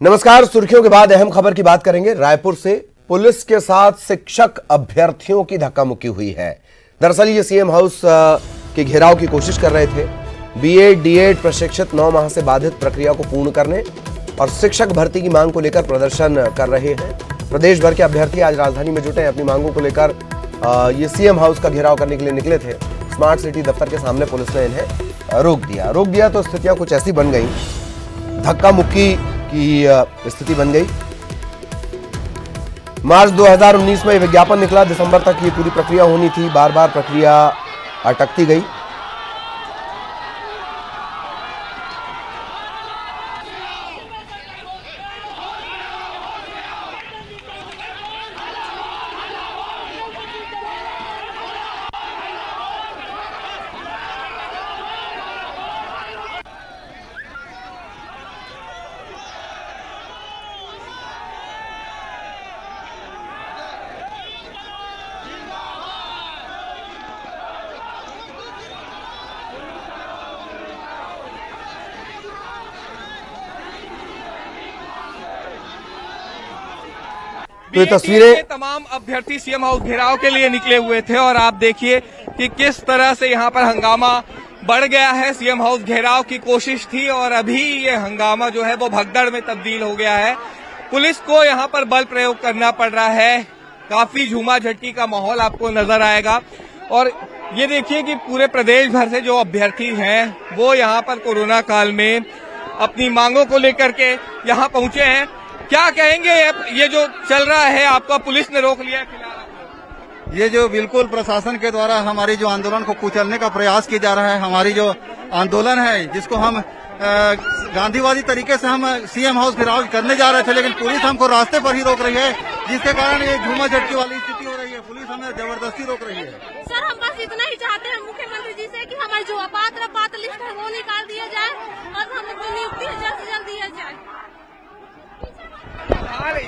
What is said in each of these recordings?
नमस्कार। सुर्खियों के बाद अहम खबर की बात करेंगे। रायपुर से पुलिस के साथ शिक्षक अभ्यर्थियों की धक्का मुक्की हुई है। दरअसल ये सीएम हाउस के घेराव की कोशिश कर रहे थे। बीएड डीएड प्रशिक्षित 9 माह से बाधित प्रक्रिया को पूर्ण करने और शिक्षक भर्ती की मांग को लेकर प्रदर्शन कर रहे हैं। प्रदेश भर के अभ्यर्थी आज राजधानी में जुटे हैं। अपनी मांगों को लेकर ये सीएम हाउस का घेराव करने के लिए निकले थे। स्मार्ट सिटी दफ्तर के सामने पुलिस ने इन्हें रोक दिया तो स्थितियां कुछ ऐसी बन गई, धक्का मुक्की की स्थिति बन गई। मार्च 2019 में विज्ञापन निकला, दिसंबर तक ये पूरी प्रक्रिया होनी थी। बार बार प्रक्रिया अटकती गई। तो ये तस्वीरें तमाम अभ्यर्थी सीएम हाउस घेराव के लिए निकले हुए थे और आप देखिए कि किस तरह से यहाँ पर हंगामा बढ़ गया है। सीएम हाउस घेराव की कोशिश थी और अभी ये हंगामा जो है वो भगदड़ में तब्दील हो गया है। पुलिस को यहाँ पर बल प्रयोग करना पड़ रहा है। काफी झूमा झटकी का माहौल आपको नजर आएगा और ये देखिए कि पूरे प्रदेश भर से जो अभ्यर्थी हैं वो यहाँ पर कोरोना काल में अपनी मांगों को लेकर के यहाँ पहुंचे हैं। क्या कहेंगे, ये जो चल रहा है आपका पुलिस ने रोक लिया है फिलहाल? ये जो बिल्कुल प्रशासन के द्वारा हमारी जो आंदोलन को कुचलने का प्रयास किया जा रहा है, हमारी जो आंदोलन है जिसको हम गांधीवादी तरीके से हम सीएम हाउस घेराव करने जा रहे थे, लेकिन पुलिस हमको रास्ते पर ही रोक रही है, जिसके कारण ये झूमा झटकी वाली स्थिति हो रही है। पुलिस हमें जबरदस्ती रोक रही है। सर, हम बस इतना ही चाहते हैं मुख्यमंत्री जी से कि हमारे जो अपात्र लिस्ट है वो निकाल दिया जाए और हमको नियुक्ति जल्द से जल्द दिया जाए।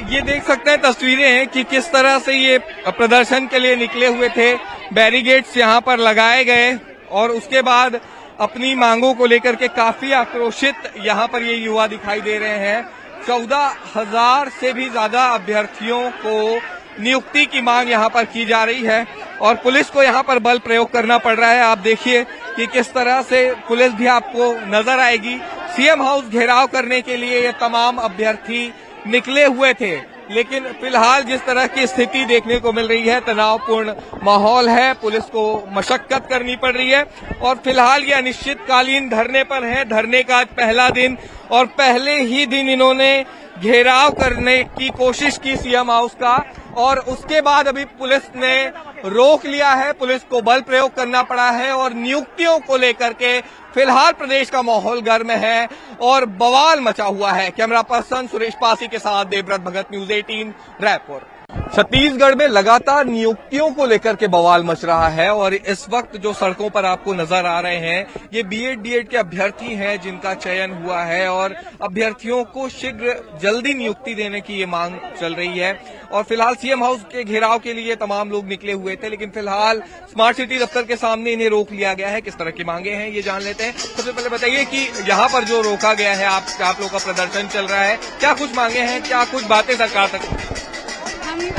ये देख सकते हैं तस्वीरें हैं कि किस तरह से ये प्रदर्शन के लिए निकले हुए थे। बैरिकेड्स यहाँ पर लगाए गए और उसके बाद अपनी मांगों को लेकर के काफी आक्रोशित यहाँ पर ये युवा दिखाई दे रहे हैं। 14,000 से भी ज्यादा अभ्यर्थियों को नियुक्ति की मांग यहाँ पर की जा रही है और पुलिस को यहाँ पर बल प्रयोग करना पड़ रहा है। आप देखिए कि किस तरह से पुलिस भी आपको नजर आएगी। सीएम हाउस घेराव करने के लिए ये तमाम अभ्यर्थी निकले हुए थे, लेकिन फिलहाल जिस तरह की स्थिति देखने को मिल रही है, तनावपूर्ण माहौल है, पुलिस को मशक्कत करनी पड़ रही है और फिलहाल ये अनिश्चितकालीन धरने पर है। धरने का आज पहला दिन और पहले ही दिन इन्होंने घेराव करने की कोशिश की सीएम हाउस का और उसके बाद अभी पुलिस ने रोक लिया है। पुलिस को बल प्रयोग करना पड़ा है और नियुक्तियों को लेकर के फिलहाल प्रदेश का माहौल गर्म है और बवाल मचा हुआ है। कैमरा पर्सन सुरेश पासी के साथ देवव्रत भगत, न्यूज़ 18 रायपुर। छत्तीसगढ़ में लगातार नियुक्तियों को लेकर के बवाल मच रहा है और इस वक्त जो सड़कों पर आपको नजर आ रहे हैं ये बीएड डीएड के अभ्यर्थी हैं जिनका चयन हुआ है और अभ्यर्थियों को शीघ्र जल्दी नियुक्ति देने की ये मांग चल रही है और फिलहाल सीएम हाउस के घेराव के लिए तमाम लोग निकले हुए थे, लेकिन फिलहाल स्मार्ट सिटी दफ्तर के सामने इन्हें रोक लिया गया है। किस तरह की मांगे हैं ये जान लेते हैं। सबसे पहले बताइए कि यहाँ पर जो रोका गया है, आप लोगों का प्रदर्शन चल रहा है, क्या कुछ मांगे हैं, क्या कुछ बातें सरकार तक?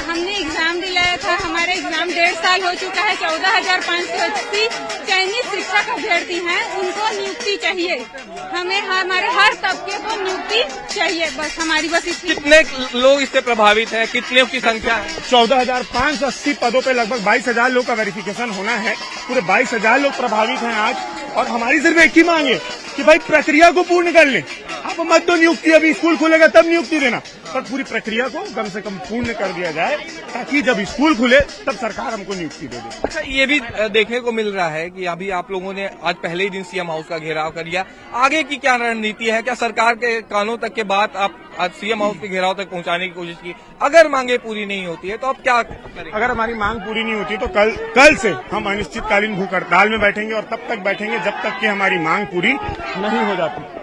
हमने एग्जाम दिलाया था, हमारा एग्जाम 1.5 साल हो चुका है। 14,580 चयनित शिक्षक अभ्यर्थी हैं, उनको नियुक्ति चाहिए। हमें हमारे हर तबके को नियुक्ति चाहिए, बस हमारी बस इतनी। कितने लोग इससे प्रभावित हैं, कितने की संख्या है? 14,580 पदों पे लगभग 22,000 लोग का वेरिफिकेशन होना है। पूरे 22,000 लोग प्रभावित हैं आज और हमारी सिर्फ एक ही मांग है कि भाई प्रक्रिया को पूर्ण कर लें। आप मत दो नियुक्ति, अभी स्कूल खुलेगा तब नियुक्ति देना, पर पूरी प्रक्रिया को कम से कम पूर्ण कर दिया जाए ताकि जब स्कूल खुले तब सरकार हमको नियुक्ति दे दे। अच्छा, ये भी देखने को मिल रहा है कि अभी आप लोगों ने आज पहले ही दिन सीएम हाउस का घेराव कर लिया, आगे की क्या रणनीति है? क्या सरकार के कानों तक के बात आप आज सीएम हाउस के घेराव तक पहुंचाने की कोशिश की? अगर मांगे पूरी नहीं होती है तो अब क्या करेंगे? अगर हमारी मांग पूरी नहीं होती तो कल से हम अनिश्चितकालीन भूख हड़ताल में बैठेंगे और तब तक बैठेंगे जब तक कि हमारी मांग पूरी नहीं हो जाती।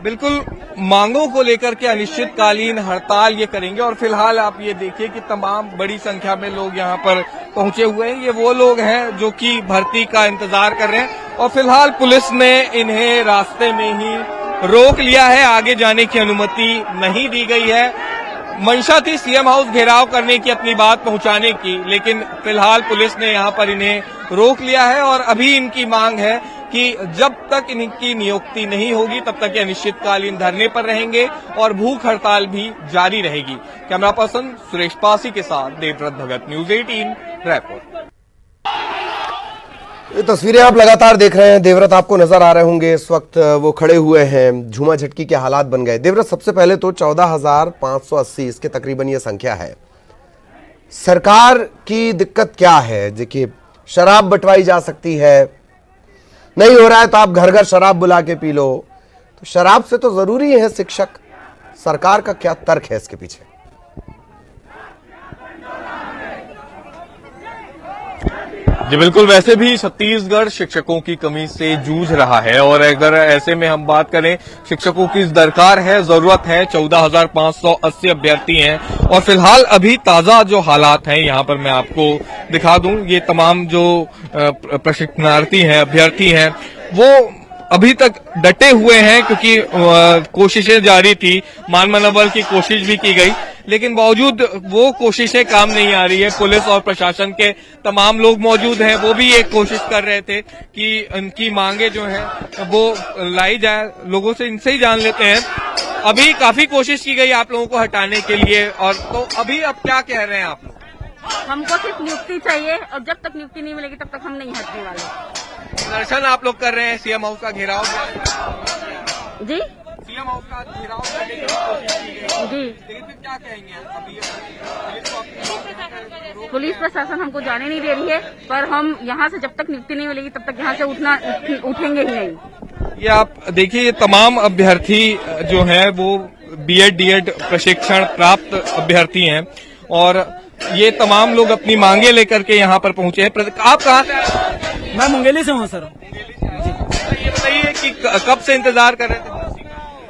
बिल्कुल, मांगों को लेकर के अनिश्चितकालीन हड़ताल ये करेंगे और फिलहाल आप ये देखिए कि तमाम बड़ी संख्या में लोग यहाँ पर पहुंचे हुए हैं। ये वो लोग हैं जो कि भर्ती का इंतजार कर रहे हैं और फिलहाल पुलिस ने इन्हें रास्ते में ही रोक लिया है, आगे जाने की अनुमति नहीं दी गई है। मंशा थी सीएम हाउस घेराव करने की, अपनी बात पहुंचाने की, लेकिन फिलहाल पुलिस ने यहां पर इन्हें रोक लिया है और अभी इनकी मांग है कि जब तक इनकी नियुक्ति नहीं होगी तब तक ये अनिश्चितकालीन धरने पर रहेंगे और भूख हड़ताल भी जारी रहेगी। कैमरा पर्सन सुरेश पासी के साथ देवव्रत भगत, न्यूज 18 रायपुर। ये तस्वीरें आप लगातार देख रहे हैं। देवव्रत आपको नजर आ रहे होंगे, इस वक्त वो खड़े हुए हैं, झूमा झटकी के हालात बन गए। देवव्रत, सबसे पहले तो 14,580 इसके तकरीबन ये संख्या है। सरकार की दिक्कत क्या है? देखिए, शराब बंटवाई जा सकती है, नहीं हो रहा है तो आप घर घर शराब बुला के पी लो, तो शराब से तो जरूरी है शिक्षक। सरकार का क्या तर्क है इसके पीछे? जी बिल्कुल, वैसे भी छत्तीसगढ़ शिक्षकों की कमी से जूझ रहा है और अगर ऐसे में हम बात करें, शिक्षकों की दरकार है, जरूरत है। 14,580 अभ्यर्थी हैं और फिलहाल अभी ताजा जो हालात हैं यहाँ पर मैं आपको दिखा दूं। ये तमाम जो प्रशिक्षणार्थी हैं, अभ्यर्थी हैं, वो अभी तक डटे हुए हैं क्योंकि कोशिशें जारी थी, मान मनोबल की कोशिश भी की गई, लेकिन बावजूद वो कोशिशें काम नहीं आ रही है। पुलिस और प्रशासन के तमाम लोग मौजूद हैं, वो भी एक कोशिश कर रहे थे कि उनकी मांगे जो हैं वो लाई जाए। लोगों से इनसे ही जान लेते हैं। अभी काफी कोशिश की गई आप लोगों को हटाने के लिए, और तो अभी अब क्या कह रहे हैं आप लोग? हमको सिर्फ नियुक्ति चाहिए और जब तक नियुक्ति नहीं मिलेगी तब तक हम नहीं हटने वाले। प्रदर्शन आप लोग कर रहे हैं, सीएम हाउस का घेराव जी, सीएम हाउस का घेराव करने की कोशिश की गई जी, लेकिन फिर क्या कहेंगे अभी? पुलिस प्रशासन हमको जाने नहीं दे रही है, पर हम यहाँ से जब तक नियुक्ति नहीं मिलेगी तब तक यहाँ से उठेंगे ही नहीं। ये आप देखिए, ये तमाम अभ्यर्थी जो हैं वो बीएड डीएड प्रशिक्षण प्राप्त अभ्यर्थी हैं और ये तमाम लोग अपनी मांगे लेकर के यहाँ पर पहुंचे हैं। आप कहाँ से आए? मैं मुंगेली से हूँ सर। ये बताइए कि कब से इंतजार कर रहे थे?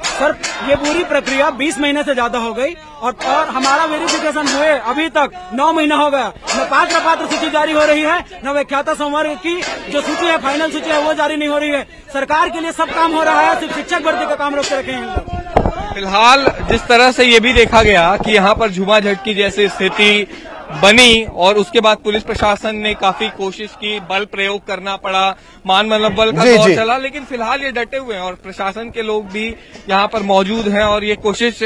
सर, ये पूरी प्रक्रिया 20 महीने से ज्यादा हो गई और हमारा वेरिफिकेशन हुए अभी तक 9 महीना हो गया। न पात्र सूची जारी हो रही है, न व्याख्याता संवर्ग की जो सूची है, फाइनल सूची है, वो जारी नहीं हो रही है। सरकार के लिए सब काम हो रहा है, सिर्फ शिक्षक भर्ती का काम रोक के रखे हैं। फिलहाल जिस तरह से ये भी देखा गया कि यहाँ पर झूमा झटकी जैसी स्थिति बनी और उसके बाद पुलिस प्रशासन ने काफी कोशिश की, बल प्रयोग करना पड़ा, मान मनोबल का दौर चला, लेकिन फिलहाल ये डटे हुए हैं और प्रशासन के लोग भी यहाँ पर मौजूद हैं और ये कोशिश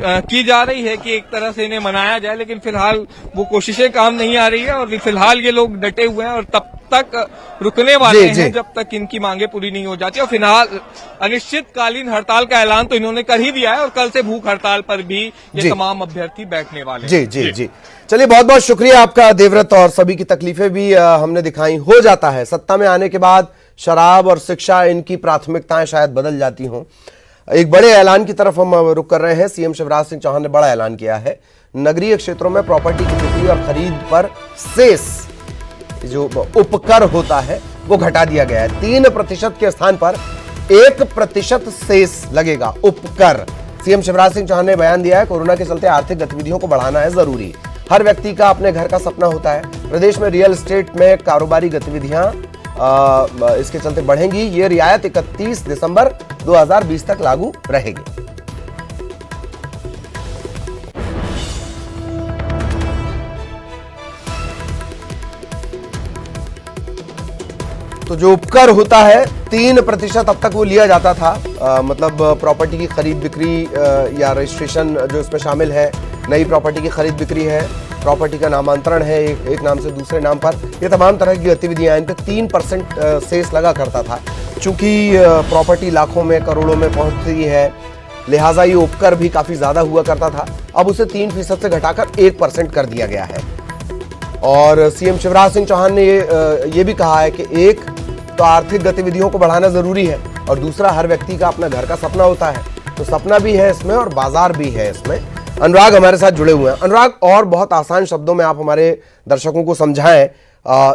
की जा रही है कि एक तरह से इन्हें मनाया जाए, लेकिन फिलहाल वो कोशिशें काम नहीं आ रही है और फिलहाल ये लोग डटे हुए हैं और तब तक रुकने वाले हैं जब तक इनकी मांगे पूरी नहीं हो जाती। और फिलहाल अनिश्चितकालीन हड़ताल का ऐलान तो इन्होंने कर ही दिया है और कल से भूख हड़ताल पर भी ये तमाम अभ्यर्थी बैठने वाले हैं। जी। चलिए, बहुत बहुत शुक्रिया आपका देवव्रत, और सभी की तकलीफें भी हमने दिखाई। हो जाता है, सत्ता में आने के बाद शराब और शिक्षा, इनकी प्राथमिकताएं शायद बदल जाती हों। एक बड़े ऐलान की तरफ हम रुख कर रहे हैं। सीएम शिवराज सिंह चौहान ने बड़ा ऐलान किया है। नगरीय क्षेत्रों में प्रॉपर्टी की बिक्री और खरीद पर सेस, जो उपकर होता है, वो घटा दिया गया है। 3% के स्थान पर 1% सेस लगेगा, उपकर। सीएम शिवराज सिंह चौहान ने बयान दिया है, कोरोना के चलते आर्थिक गतिविधियों को बढ़ाना है जरूरी। हर व्यक्ति का अपने घर का सपना होता है। प्रदेश में रियल एस्टेट में कारोबारी गतिविधियां इसके चलते बढ़ेंगी। ये रियायत 31 दिसंबर 2020 तक लागू रहेगी। तो जो उपकर होता है 3% अब तक वो लिया जाता था, मतलब प्रॉपर्टी की खरीद बिक्री या रजिस्ट्रेशन जो इसमें शामिल है, नई प्रॉपर्टी की खरीद बिक्री है, प्रॉपर्टी का नामांतरण है एक नाम से दूसरे नाम पर, ये तमाम तरह की गतिविधियां, इन पे 3% सेस लगा करता था। चूंकि प्रॉपर्टी लाखों में करोड़ों में पहुंचती है, लिहाजा ये उपकर भी काफी ज्यादा हुआ करता था। अब उसे 3% से घटाकर 1% कर दिया गया है। और सीएम शिवराज सिंह चौहान ने ये भी कहा है कि एक तो आर्थिक गतिविधियों को बढ़ाना जरूरी है और दूसरा हर व्यक्ति का अपना घर का सपना होता है, तो सपना भी है इसमें और बाजार भी है इसमें। अनुराग हमारे साथ जुड़े हुए हैं। अनुराग, और बहुत आसान शब्दों में आप हमारे दर्शकों को समझाएं,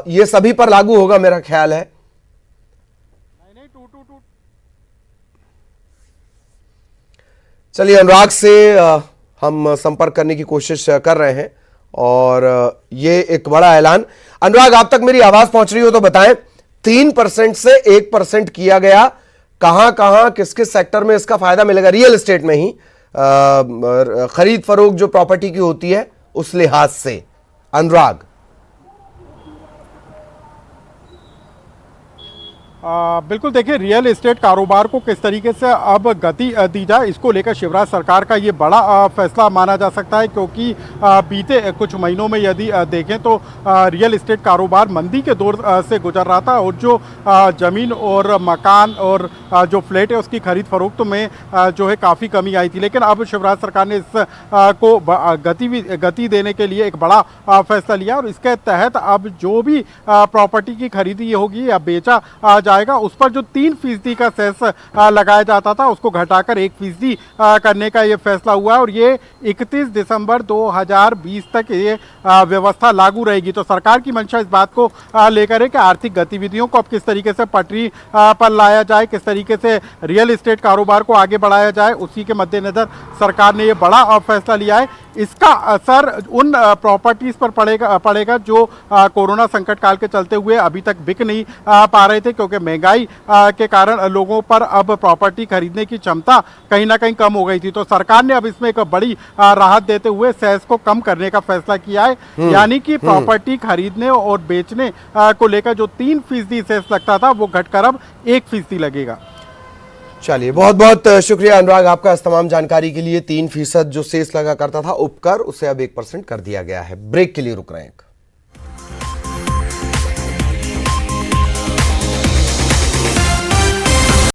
ये सभी पर लागू होगा मेरा ख्याल है। चलिए, अनुराग से हम संपर्क करने की कोशिश कर रहे हैं और ये एक बड़ा ऐलान। अनुराग, आप तक मेरी आवाज पहुंच रही हो तो बताएं, 3% से 1% किया गया, कहां कहां किस किस सेक्टर में इसका फायदा मिलेगा, रियल एस्टेट में ही खरीद फरोख्त जो प्रॉपर्टी की होती है उस लिहाज से। अनुराग। बिल्कुल, देखिए रियल एस्टेट कारोबार को किस तरीके से अब गति दी जाए, इसको लेकर शिवराज सरकार का ये बड़ा फैसला माना जा सकता है, क्योंकि बीते कुछ महीनों में यदि देखें तो रियल एस्टेट कारोबार मंदी के दौर से गुजर रहा था और जो ज़मीन और मकान और जो फ्लैट है उसकी खरीद फरोख्त में जो है काफ़ी कमी आई थी। लेकिन अब शिवराज सरकार ने इस को गति देने के लिए एक बड़ा फैसला लिया और इसके तहत अब जो भी प्रॉपर्टी की खरीदी होगी या बेचा जाएगा उस पर जो 3% का सेस लगाया जाता था उसको घटाकर 1% करने का ये फैसला हुआ है और ये 31 दिसंबर 2020 तक ये व्यवस्था लागू रहेगी। तो सरकार की मंशा इस बात को लेकर है कि आर्थिक गतिविधियों को अब किस तरीके से पटरी पर लाया जाए, किस तरीके से रियल एस्टेट कारोबार को आगे बढ़ाया जाए, उसी के मद्देनजर सरकार ने ये बड़ा फैसला लिया है। इसका असर उन प्रॉपर्टीज पर पड़ेगा जो कोरोना संकट काल के चलते हुए अभी तक बिक नहीं पा रहे थे, क्योंकि महंगाई के कारण लोगों पर अब प्रॉपर्टी खरीदने की क्षमता कहीं ना कहीं कम हो गई थी। तो सरकार ने अब इसमें एक बड़ी राहत देते हुए सेस को कम करने का फैसला किया है, यानी कि प्रॉपर्टी खरीदने और बेचने को लेकर जो 3% सेस लगता था वो घटकर अब 1% लगेगा। चलिए, बहुत बहुत शुक्रिया अनुराग आपका इस तमाम जानकारी के लिए। 3% जो सेस लगा करता था उपकर, उसे अब 1% कर दिया गया है। ब्रेक के लिए रुक रहे हैं।